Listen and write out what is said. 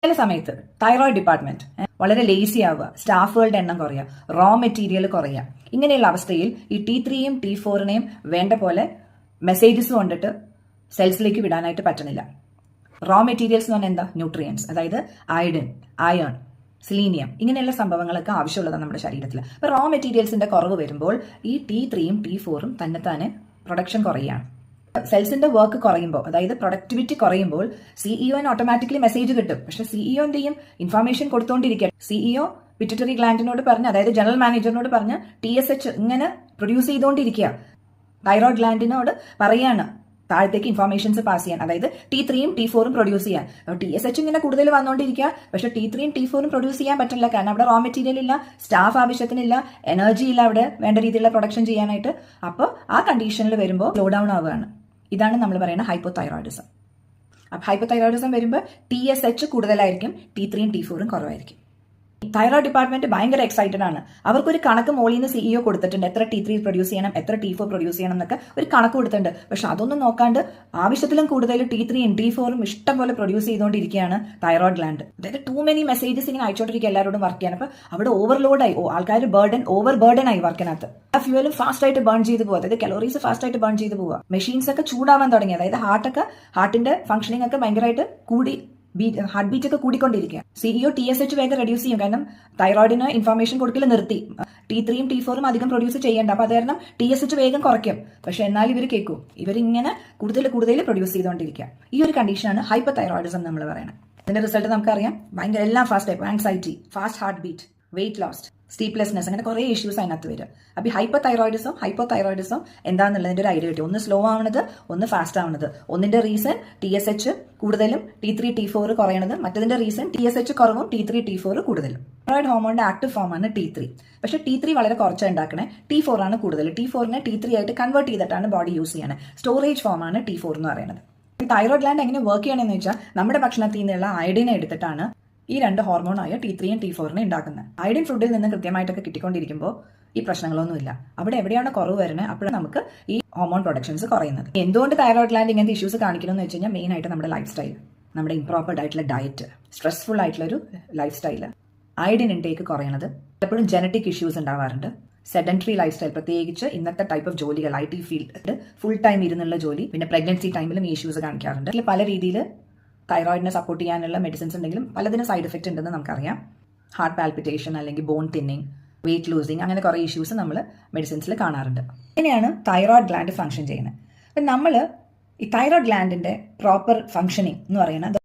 ചില സമയത്ത് thyroid department വളരെ ലേസി ആവുക, സ്റ്റാഫുകളുടെ എണ്ണം കുറയുക, റോ മെറ്റീരിയൽ കുറയുക. ഇങ്ങനെയുള്ള അവസ്ഥയിൽ ഈ T3യും T4നെയും വേണ്ട പോലെ മെസ്സേജസ് കൊണ്ടിട്ട് സെൽസിലേക്ക് വിടാനായിട്ട് പറ്റുന്നില്ല. റോ മെറ്റീരിയൽസ് എന്ന് പറഞ്ഞാൽ എന്താ? ന്യൂട്രിയൻസ്, അതായത് അയഡിൻ, അയൺ, സിലീനിയം, ഇങ്ങനെയുള്ള സംഭവങ്ങളൊക്കെ ആവശ്യമുള്ളതാണ് നമ്മുടെ ശരീരത്തിൽ. അപ്പോൾ റോ മെറ്റീരിയൽസിന്റെ കുറവ് വരുമ്പോൾ ഈ T3യും T4ഉം തന്നെത്താനെ പ്രൊഡക്ഷൻ കുറയുകയാണ്. സെൽസിന്റെ വർക്ക് കുറയുമ്പോൾ, അതായത് പ്രൊഡക്ടിവിറ്റി കുറയുമ്പോൾ സിഇഒന് ഓട്ടോമാറ്റിക്കലി മെസ്സേജ് കിട്ടും. പക്ഷെ സിഇഒ എന്ത് ചെയ്യും? ഇൻഫർമേഷൻ കൊടുത്തോണ്ടിരിക്കുക. സിഇഒ പിറ്റ്യൂട്ടറി ഗ്ലാൻഡിനോട് പറഞ്ഞ്, അതായത് ജനറൽ മാനേജറിനോട് പറഞ്ഞ് TSH ഇങ്ങനെ പ്രൊഡ്യൂസ് ചെയ്തുകൊണ്ടിരിക്കുക. തൈറോയ്ഡ് ഗ്ലാൻഡിനോട് പറയാണ് താഴത്തേക്ക് ഇൻഫർമേഷൻസ് പാസ് ചെയ്യാൻ, അതായത് T3യും T4ഉം പ്രൊഡ്യൂസ് ചെയ്യാൻ. TSH ഇങ്ങനെ കൂടുതൽ വന്നുകൊണ്ടിരിക്കുക, പക്ഷെ T3യും T4ഉം പ്രൊഡ്യൂസ് ചെയ്യാൻ പറ്റില്ല. കാരണം അവിടെ റോ മെറ്റീരിയൽ ഇല്ല, സ്റ്റാഫ് ആവശ്യത്തിനില്ല, എനർജി ഇല്ല അവിടെ വേണ്ട രീതിയിലുള്ള പ്രൊഡക്ഷൻ ചെയ്യാനായിട്ട്. അപ്പോൾ ആ കണ്ടീഷനിൽ വരുമ്പോൾ സ്ലോ ഡൗൺ ആവുകയാണ്. ഇതാണ് നമ്മൾ പറയുന്ന ഹൈപ്പോതൈറോയിഡിസം. അപ്പോൾ ഹൈപ്പോതൈറോയിഡിസം വരുമ്പോൾ TSH കൂടുതലായിരിക്കും, T3യും T4ഉം കുറവായിരിക്കും. തൈറോയ്ഡ് ഡിപ്പാർട്ട്മെന്റ് ഭയങ്കര എക്സൈറ്റഡ് ആണ്. അവർക്കൊരു കണക്ക് മോളിൽ നിന്ന് സിഇഒ കൊടുത്തിട്ടുണ്ട്, എത്ര T3 പ്രൊഡ്യൂസ് ചെയ്യണം, എത്ര T4 പ്രൊഡ്യൂസ് ചെയ്യണം എന്നൊക്കെ ഒരു കണക്ക് കൊടുത്തിട്ടുണ്ട്. പക്ഷെ അതൊന്നും നോക്കാണ്ട് ആവശ്യത്തിലും കൂടുതൽ T3യും T4ഉം ഇഷ്ടം പോലെ പ്രൊഡ്യൂസ് ചെയ്തുകൊണ്ടിരിക്കുകയാണ് തൈറോയ്ഡ് ഗ്ലാൻഡ്. അതായത് ടു മെനി മെസ്സേജസ് ഇങ്ങനെ അയച്ചോണ്ടിരിക്കുക എല്ലാവരോടും വർക്ക് ചെയ്യാൻ. അപ്പോൾ അവിടെ ഓവർലോഡായി, ആൾക്കാർ ഓവർ ബേർഡൻ ആയി വർക്കിനകത്ത്. ആ ഫ്യൂവലും ഫാസ്റ്റ് ആയിട്ട് ബേൺ ചെയ്ത് പോകുക, അതായത് കലോറീസ് ഫാസ്റ്റ് ആയിട്ട് ബേൺ ചെയ്ത് പോവുക. മെഷീൻസ് ഒക്കെ ചൂടാവാൻ തുടങ്ങി, അതായത് ഹാർട്ടിന്റെ ഫംഗ്ഷനിങ് ഒക്കെ ഭയങ്കരമായിട്ട് കൂടി, ഹാർട്ട് ബീറ്റ് ഒക്കെ കൂടിക്കൊണ്ടിരിക്കുക. സിഇഒ TSH വേഗം റെഡ്യൂസ് ചെയ്യും, കാരണം തൈറോയിഡിന് ഇൻഫർമേഷൻ കൊടുക്കൽ നിർത്തി. T3യും T4ഉം അധികം പ്രൊഡ്യൂസ് ചെയ്യേണ്ട, അപ്പൊ അത് കാരണം TSH വേഗം കുറയ്ക്കും. പക്ഷെ എന്നാൽ ഇവർ കേൾക്കും, ഇവരിങ്ങനെ കൂടുതൽ പ്രൊഡ്യൂസ് ചെയ്തുകൊണ്ടിരിക്കുക. ഈ ഒരു കണ്ടീഷനാണ് ഹൈപ്പോതൈറോയിഡിസം നമ്മൾ പറയുന്നത്. ഇതിന്റെ റിസൾട്ട് നമുക്കറിയാം, ഭയങ്കര എല്ലാം ഫാസ്റ്റ് ആയി, anxiety, fast heart beat, weight lost, sleeplessness, അങ്ങനെ കുറേ ഇഷ്യൂസ് അതിനകത്ത് വരും. അപ്പോൾ ഈ ഹൈപ്പോതൈറോയിഡിസം എന്താണെന്നുള്ളതിന്റെ ഒരു ഐഡിയ കിട്ടി. ഒന്ന് സ്ലോ ആവുന്നത്, ഒന്ന് ഫാസ്റ്റ് ആവുന്നത്. ഒന്നിന്റെ റീസൺ TSH കൂടുതലും T3 T4 കുറയണത്, മറ്റതിന്റെ റീസൺ TSH കുറവും T3 T4 കൂടുതലും. തൈറോയിഡ് ഹോർമോണിന്റെ ആക്റ്റീവ് ഫോമാണ് T3. പക്ഷേ T3 വളരെ കുറച്ച് ഉണ്ടാക്കണേ, T4 ആണ് കൂടുതൽ. T4നെ T3 ആയിട്ട് കൺവേർട്ട് ചെയ്തിട്ടാണ് ബോഡി യൂസ് ചെയ്യണത്. സ്റ്റോറേജ് ഫോമാണ് T4 എന്ന് പറയുന്നത്. ഈ തൈറോയ്ഡ് ഗ്ലാൻഡ് എങ്ങനെ വർക്ക് ചെയ്യണമെന്ന് വെച്ചാൽ നമ്മുടെ ഭക്ഷണത്തിൽ നിന്നുള്ള അയഡിനെ എടുത്തിട്ടാണ് ഈ രണ്ട് ഹോർമോണായ T3യും T4നെ ഉണ്ടാക്കുന്നത്. അയഡിൻ ഫുഡിൽ നിന്ന് കൃത്യമായിട്ടൊക്കെ കിട്ടിക്കൊണ്ടിരിക്കുമ്പോൾ ഈ പ്രശ്നങ്ങളൊന്നുമില്ല. അവിടെ എവിടെയാണ് കുറവ് വരുന്നത്, അപ്പോഴാണ് നമുക്ക് ഈ ഹോർമോൺ പ്രൊഡക്ഷൻസ് കുറയുന്നത്. എന്തുകൊണ്ട് തൈറോയ്ഡ് ഗ്ലാൻഡ് ഇങ്ങനത്തെ ഇഷ്യൂസ് കാണിക്കണമെന്ന് വെച്ച് കഴിഞ്ഞാൽ മെയിൻ ആയിട്ട് നമ്മുടെ ലൈഫ് സ്റ്റൈൽ, നമ്മുടെ ഇംപ്രോപ്പർഡ് ആയിട്ടുള്ള ഡയറ്റ്, സ്ട്രെസ്ഫുൾ ആയിട്ടുള്ളൊരു ലൈഫ് സ്റ്റൈല്, അയഡിൻ ഇൻടേക്ക് കുറയണത്, പലപ്പോഴും ജനറ്റിക് ഇഷ്യൂസ് ഉണ്ടാവാറുണ്ട്, സെഡൻറ്ററി ലൈഫ് സ്റ്റൈൽ, പ്രത്യേകിച്ച് ഇന്നത്തെ ടൈപ്പ് ഓഫ് ജോലികൾ, IT ഫീൽഡ്, ഫുൾ ടൈം ഇരുന്നുള്ള ജോലി, പിന്നെ പ്രഗ്നൻസി ടൈമിലും ഈ ഇഷ്യൂസ് കാണിക്കാറുണ്ട്. പല രീതിയിൽ തൈറോയിഡിനെ സപ്പോർട്ട് ചെയ്യാനുള്ള മെഡിസിൻസ് ഉണ്ടെങ്കിലും പലതിനും സൈഡ് എഫക്റ്റ് ഉണ്ടെന്ന് നമുക്കറിയാം. ഹാർട്ട് പാൽപിറ്റേഷൻ, അല്ലെങ്കിൽ ബോൺ തിന്നിങ്, വെയിറ്റ് ലൂസിങ്, അങ്ങനെ കുറേ ഇഷ്യൂസ് നമ്മൾ മെഡിസിൻസിൽ കാണാറുണ്ട്. ഇങ്ങനെയാണ് തൈറോയ്ഡ് ഗ്ലാൻഡ് ഫംഗ്ഷൻ ചെയ്യുന്നത്. അപ്പം നമ്മൾ ഈ തൈറോയ്ഡ് ഗ്ലാൻഡിന്റെ പ്രോപ്പർ ഫംഗ്ഷനിങ് എന്ന് പറയുന്നത്